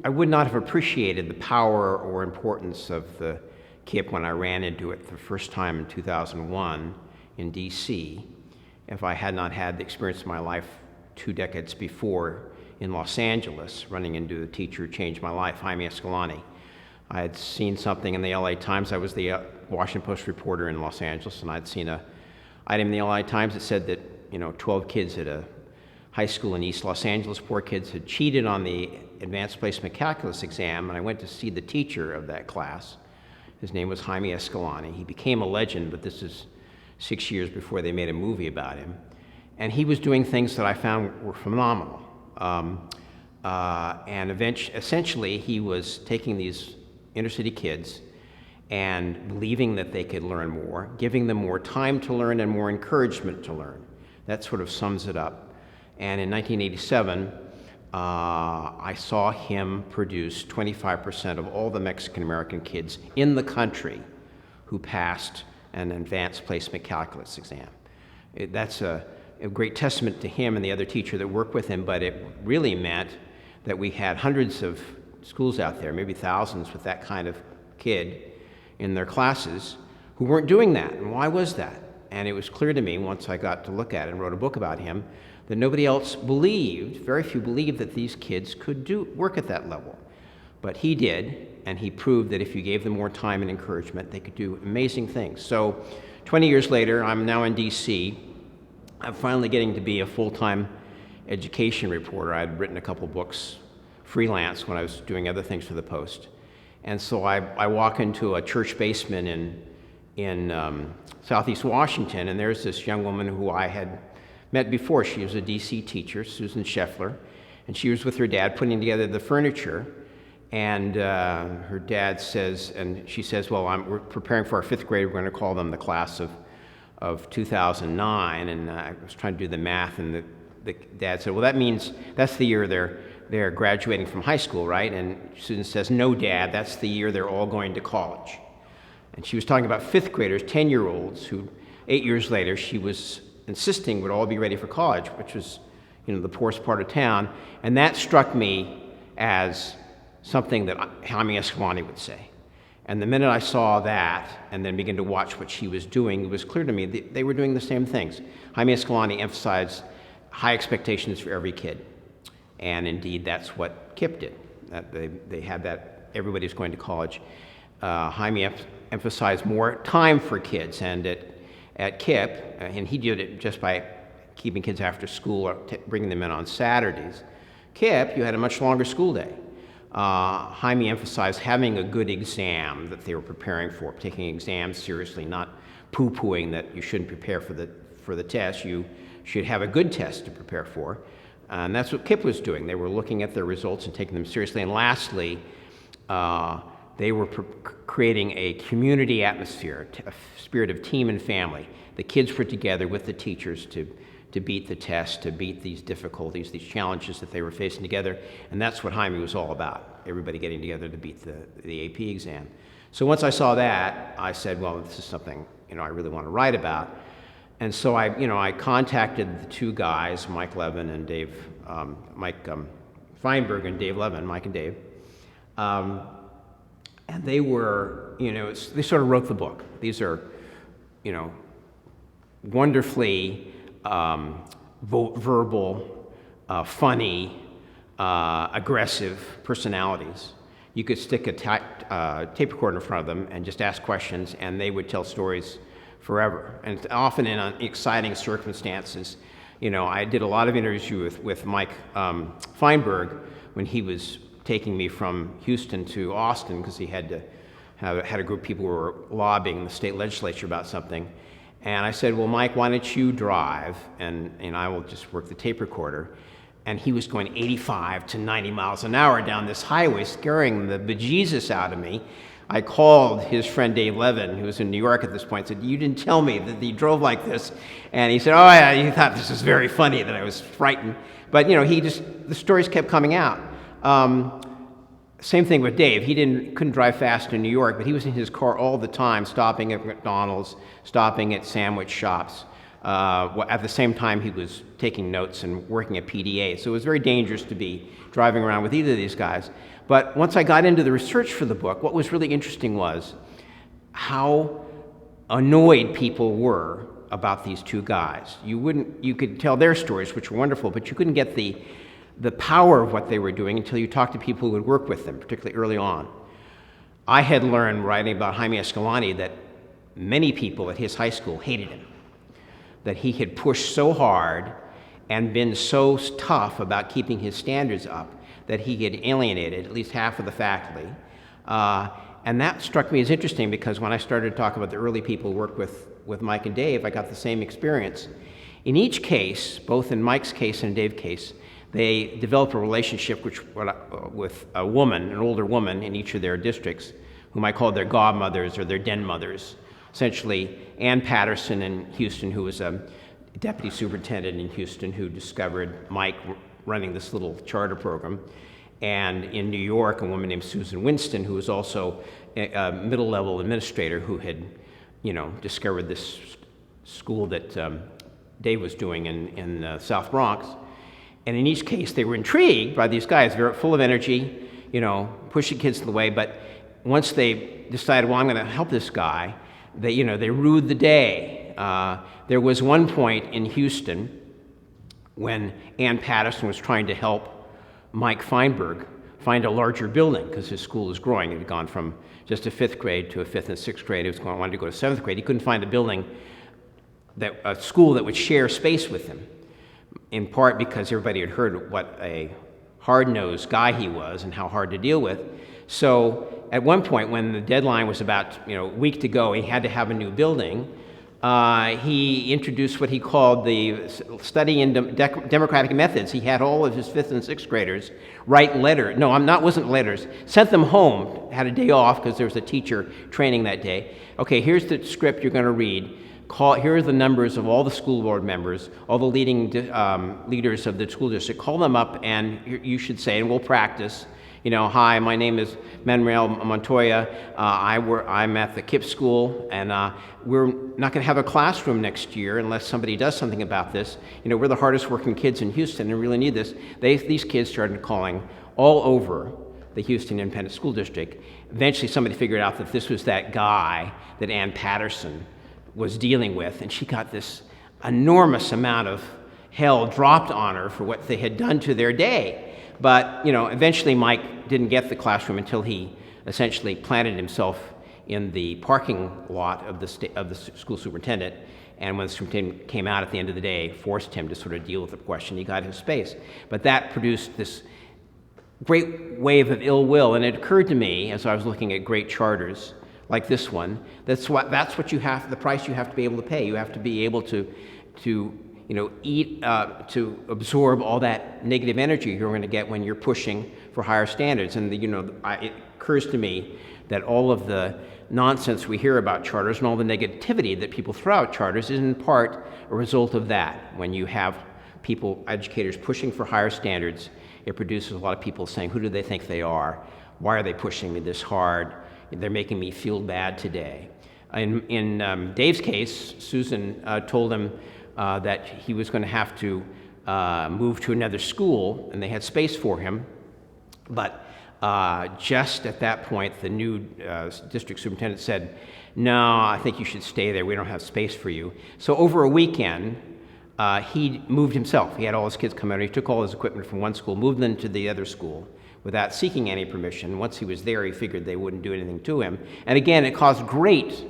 I would not have appreciated the power or importance of the KIPP when I ran into it for the first time in 2001 in DC if I had not had the experience of my life 2 decades before in Los Angeles, running into a teacher who changed my life, Jaime Escalante. I had seen something in the LA Times. I was the Washington Post reporter in Los Angeles, and I'd seen an item in the LA Times that said that 12 kids at a high school in East Los Angeles, poor kids, had cheated on the advanced placement calculus exam, and I went to see the teacher of that class. His name was Jaime Escalante. He became a legend, but this is 6 years before they made a movie about him. And he was doing things that I found were phenomenal. And essentially, he was taking these inner city kids and believing that they could learn more, giving them more time to learn and more encouragement to learn. That sort of sums it up. And in 1987, I saw him produce 25% of all the Mexican-American kids in the country who passed an advanced placement calculus exam. That's a great testament to him and the other teacher that worked with him, but it really meant that we had hundreds of schools out there, maybe thousands, with that kind of kid in their classes who weren't doing that. And why was that? And it was clear to me once I got to look at it and wrote a book about him that nobody else believed, very few believed, that these kids could work at that level. But he did, and he proved that if you gave them more time and encouragement, they could do amazing things. So 20 years later, I'm now in DC. I'm finally getting to be a full-time education reporter. I'd written a couple books freelance when I was doing other things for the Post. And so I walk into a church basement in Southeast Washington, and there's this young woman who I had met before. She was a DC teacher, Susan Scheffler, and she was with her dad putting together the furniture. And her dad says, and she says, well, we're preparing for our 5th grade. We're going to call them the class of 2009. And I was trying to do the math, and the dad said, well, that means that's the year they're graduating from high school, right? And Susan says, no, Dad, that's the year they're all going to college. And she was talking about 5th graders, 10-year-olds, who 8 years later she was insisting would all be ready for college, which was, the poorest part of town. And that struck me as something that Jaime Escalante would say. And the minute I saw that and then began to watch what she was doing, it was clear to me that they were doing the same things. Jaime Escalante emphasized high expectations for every kid. And indeed, that's what KIPP did. They had that, everybody's going to college. Jaime emphasized more time for kids, and at KIPP, and he did it just by keeping kids after school or bringing them in on Saturdays. KIPP, you had a much longer school day. Jaime emphasized having a good exam that they were preparing for, taking exams seriously, not poo-pooing that you shouldn't prepare for the test. You should have a good test to prepare for. And that's what KIPP was doing. They were looking at their results and taking them seriously. And lastly, they were creating a community atmosphere, a spirit of team and family. The kids were together with the teachers to beat the test, to beat these difficulties, these challenges that they were facing together. And that's what Jaime was all about, everybody getting together to beat the AP exam. So once I saw that, I said, well, this is something I really want to write about. And so I contacted the 2 guys, Mike Levin and Mike Feinberg and Dave Levin, Mike and Dave. And they were, they sort of wrote the book. These are, wonderfully verbal, funny, aggressive personalities. You could stick a tape recorder in front of them and just ask questions, and they would tell stories forever, and often in exciting circumstances. I did a lot of interviews with Mike Feinberg when he was taking me from Houston to Austin because he had a group of people who were lobbying the state legislature about something. And I said, well, Mike, why don't you drive and I will just work the tape recorder. And he was going 85 to 90 miles an hour down this highway, scaring the bejesus out of me. I called his friend Dave Levin, who was in New York at this point, said, you didn't tell me that he drove like this. And he said, oh, yeah, he thought this was very funny, that I was frightened. But, the stories kept coming out. Same thing with Dave. He couldn't drive fast in New York, but he was in his car all the time, stopping at McDonald's, stopping at sandwich shops, At the same time, he was taking notes and working at PDA. So it was very dangerous to be driving around with either of these guys. But once I got into the research for the book, what was really interesting was how annoyed people were about these two guys. You could tell their stories, which were wonderful, but you couldn't get the power of what they were doing until you talked to people who would work with them, particularly early on. I had learned, writing about Jaime Escalante, that many people at his high school hated him, that he had pushed so hard and been so tough about keeping his standards up that he had alienated at least half of the faculty. And that struck me as interesting because when I started to talk about the early people who worked with Mike and Dave, I got the same experience. In each case, both in Mike's case and Dave's case, they developed a relationship with a woman, an older woman in each of their districts, whom I called their godmothers or their den mothers. Essentially, Ann Patterson in Houston, who was a deputy superintendent in Houston, who discovered Mike running this little charter program. And in New York, a woman named Susan Winston, who was also a middle-level administrator who had, discovered this school that Dave was doing in South Bronx. And in each case, they were intrigued by these guys. They were full of energy, pushing kids to the way. But once they decided, well, I'm going to help this guy, they ruled the day. There was one point in Houston when Ann Patterson was trying to help Mike Feinberg find a larger building because his school was growing. It had gone from just a 5th grade to a 5th and 6th grade. He wanted to go to 7th grade. He couldn't find a building, a school that would share space with him, in part because everybody had heard what a hard-nosed guy he was and how hard to deal with. So at one point, when the deadline was about a week to go, he had to have a new building. He introduced what he called the study in democratic methods. He had all of his 5th and 6th graders write letters. No, wasn't letters. Sent them home, had a day off because there was a teacher training that day. Okay, here's the script you're going to read. Here are the numbers of all the school board members, all the leading leaders of the school district. Call them up and you should say, and we'll practice. Hi, my name is Manuel Montoya. I'm at the KIPP school, and we're not going to have a classroom next year unless somebody does something about this. We're the hardest working kids in Houston and really need this. These kids started calling all over the Houston Independent School District. Eventually, somebody figured out that this was that guy that Ann Patterson was dealing with, and she got this enormous amount of hell dropped on her for what they had done to their day. But, eventually Mike didn't get the classroom until he essentially planted himself in the parking lot of the school superintendent, and when the superintendent came out at the end of the day, forced him to sort of deal with the question. He got his space. But that produced this great wave of ill will, and it occurred to me as I was looking at great charters like this one, that's what you have, the price you have to be able to pay. You have to be able to absorb all that negative energy you're going to get when you're pushing for higher standards. And it occurs to me that all of the nonsense we hear about charters and all the negativity that people throw out charters is in part a result of that. When you have people, educators, pushing for higher standards, it produces a lot of people saying, who do they think they are? Why are they pushing me this hard? They're making me feel bad today. In Dave's case, Susan told him that he was going to have to move to another school, and they had space for him. But just at that point, the new district superintendent said, no, I think you should stay there. We don't have space for you. So over a weekend, he moved himself. He had all his kids come out. He took all his equipment from one school, moved them to the other school without seeking any permission. Once he was there, he figured they wouldn't do anything to him. And again, it caused great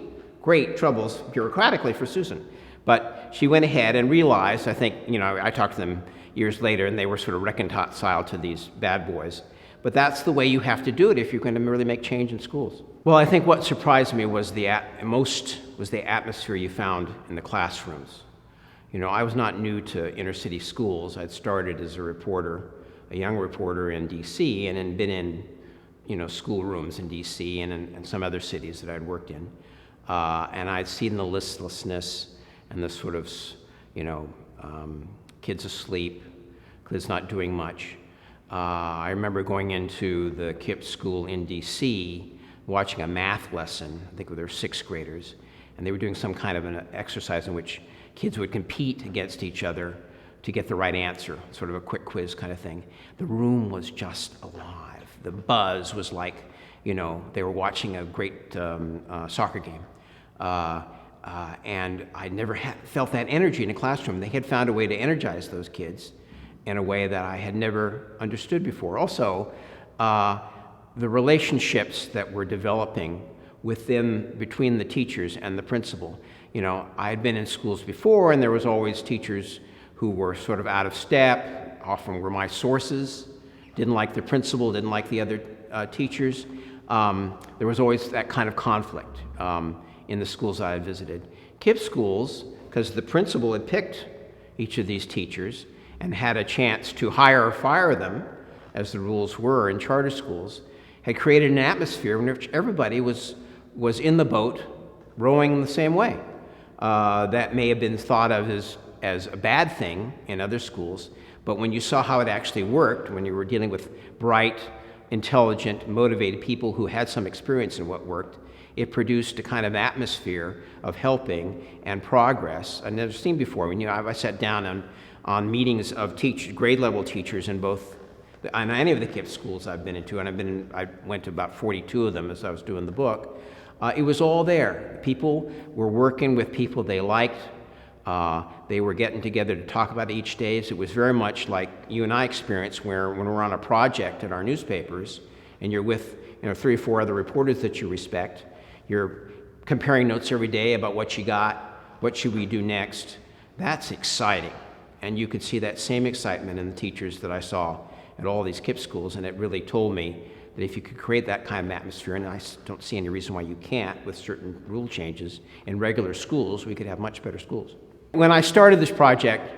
troubles bureaucratically for Susan. But she went ahead and realized, I think, I talked to them years later, and they were sort of reconciled to these bad boys. But that's the way you have to do it if you're going to really make change in schools. Well, I think what surprised me was the atmosphere you found in the classrooms. I was not new to inner city schools. I'd started as a young reporter in D.C., and had been in, schoolrooms in D.C. and in some other cities that I'd worked in. And I'd seen the listlessness and the sort of, kids asleep, kids not doing much. I remember going into the KIPP school in D.C., watching a math lesson, I think they were 6th graders, and they were doing some kind of an exercise in which kids would compete against each other to get the right answer, sort of a quick quiz kind of thing. The room was just alive. The buzz was like, they were watching a great soccer game. And I never felt that energy in a classroom. They had found a way to energize those kids in a way that I had never understood before. Also, the relationships that were developing between the teachers and the principal. I had been in schools before, and there was always teachers who were sort of out of step, often were my sources, didn't like the principal, didn't like the other teachers. There was always that kind of conflict in the schools I had visited. KIPP schools, because the principal had picked each of these teachers and had a chance to hire or fire them, as the rules were in charter schools, had created an atmosphere in which everybody was in the boat rowing the same way. That may have been thought of as a bad thing in other schools, but when you saw how it actually worked, when you were dealing with bright, intelligent, motivated people who had some experience in what worked, it produced a kind of atmosphere of helping and progress I've never seen before. I sat down on meetings of grade level teachers in any of the KIPP schools I've been into, and I went to about 42 of them as I was doing the book. It was all there. People were working with people they liked. They were getting together to talk about each day. It was very much like you and I experience when we're on a project at our newspapers and you're with 3 or 4 other reporters that you respect. You're comparing notes every day about what you got, what should we do next. That's exciting. And you could see that same excitement in the teachers that I saw at all these KIPP schools, and it really told me that if you could create that kind of atmosphere, and I don't see any reason why you can't with certain rule changes in regular schools, we could have much better schools. When I started this project,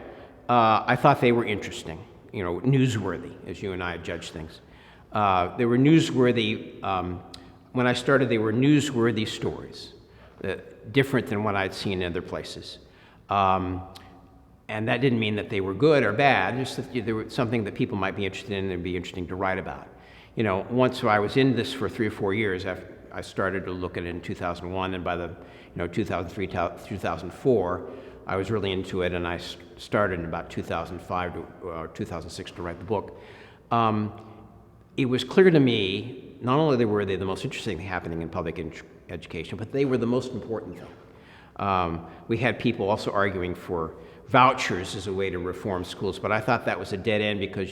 I thought they were interesting, newsworthy, as you and I judge things. They were newsworthy. When I started, they were newsworthy stories, different than what I'd seen in other places. And that didn't mean that they were good or bad, just that they were something that people might be interested in and be interesting to write about. Once I was in this for 3 or 4 years, I started to look at it in 2001, and by the 2003, 2004, I was really into it, and I started in about 2005 or 2006 to write the book. It was clear to me, not only were they the most interesting thing happening in public education, but they were the most important thing. We had people also arguing for vouchers as a way to reform schools, but I thought that was a dead end because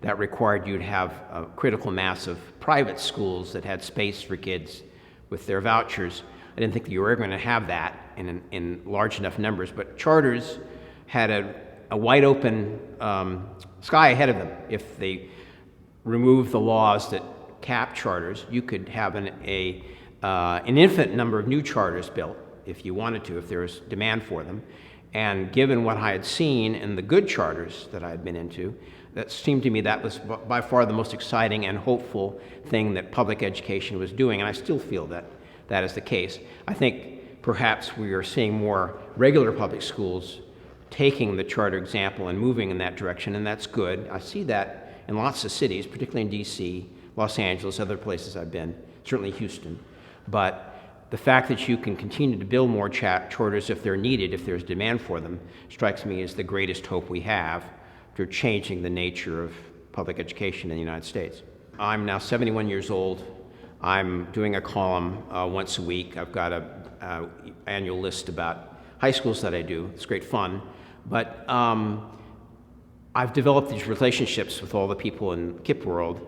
that required you to have a critical mass of private schools that had space for kids with their vouchers. I didn't think that you were ever going to have that in large enough numbers, but charters had a wide open sky ahead of them. If they removed the laws that cap charters, you could have an infinite number of new charters built if you wanted to, if there was demand for them. And given what I had seen in the good charters that I had been into, that seemed to me that was by far the most exciting and hopeful thing that public education was doing, and I still feel that that is the case. I think perhaps we are seeing more regular public schools taking the charter example and moving in that direction, and that's good. I see that in lots of cities, particularly in D.C., Los Angeles, other places I've been, certainly Houston. But the fact that you can continue to build more charters if they're needed, if there's demand for them, strikes me as the greatest hope we have for changing the nature of public education in the United States. I'm now 71 years old. I'm doing a column once a week. I've got an annual list about high schools that I do. It's great fun. But I've developed these relationships with all the people in KIPP world.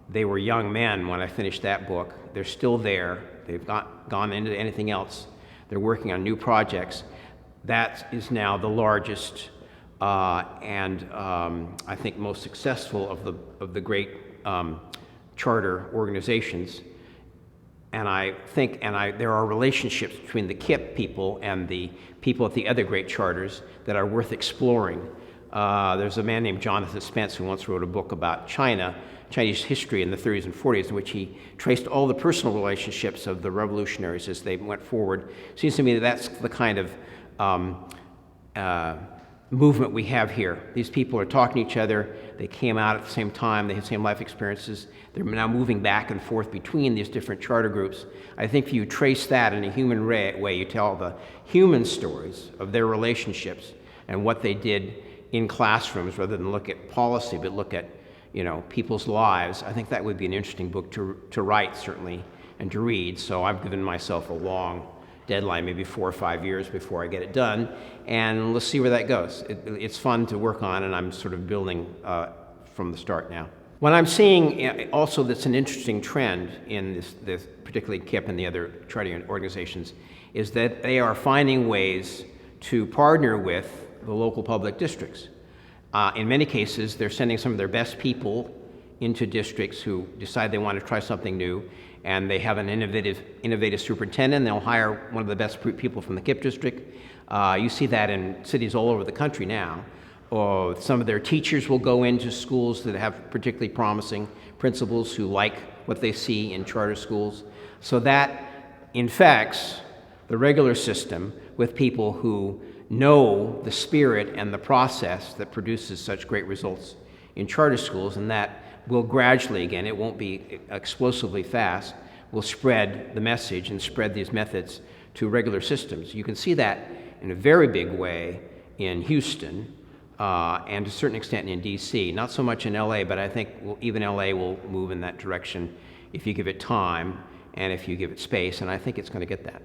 They were young men when I finished that book. They're still there. They've not gone into anything else. They're working on new projects. That is now the largest and I think most successful of the great charter organizations. And I think, there are relationships between the KIPP people and the people at the other great charters that are worth exploring. There's a man named Jonathan Spence who once wrote a book about Chinese history in the 30s and 40s, in which he traced all the personal relationships of the revolutionaries as they went forward. Seems to me that that's the kind of movement we have here. These people are talking to each other. They came out at the same time. They had the same life experiences. They're now moving back and forth between these different charter groups. I think if you trace that in a human way, you tell the human stories of their relationships and what they did in classrooms rather than look at policy, but look at, people's lives. I think that would be an interesting book to write, certainly, and to read. So I've given myself a long deadline, maybe 4 or 5 years before I get it done, and let's see where that goes. It's fun to work on, and I'm sort of building from the start now. What I'm seeing also that's an interesting trend in this particularly KIPP and the other charter organizations, is that they are finding ways to partner with the local public districts. In many cases, they're sending some of their best people into districts who decide they want to try something new, and they have an innovative superintendent. They'll hire one of the best people from the KIPP district. You see that in cities all over the country now. Some of their teachers will go into schools that have particularly promising principals who like what they see in charter schools. So that infects the regular system with people who know the spirit and the process that produces such great results in charter schools, and that will gradually, again, it won't be explosively fast, will spread the message and spread these methods to regular systems. You can see that in a very big way in Houston, and to a certain extent in DC. Not so much in LA, but I think even LA will move in that direction if you give it time and if you give it space, and I think it's going to get that.